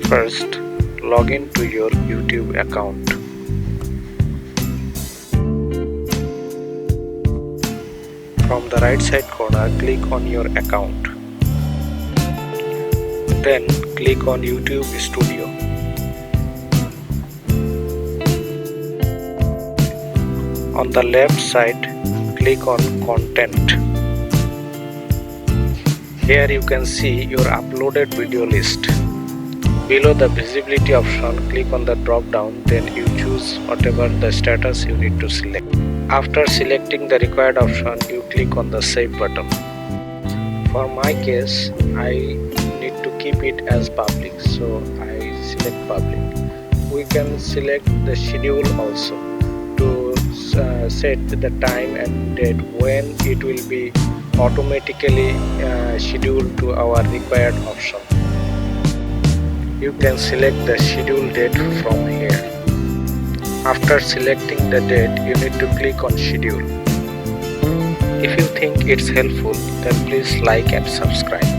First, log in to your YouTube account. From the right side corner, click on your account. Then click on YouTube Studio. On the left side, click on Content. Here you can see your uploaded video list. Below the visibility option, click on the drop down, then you choose whatever the status you need to select. After selecting the required option, you click on the save button. For my case, I need to keep it as public, so I select public. We can select the schedule also to set the time and date when it will be automatically scheduled to our required option. You can select the schedule date from here. After selecting the date, you need to click on schedule. If you think it's helpful, then please like and subscribe.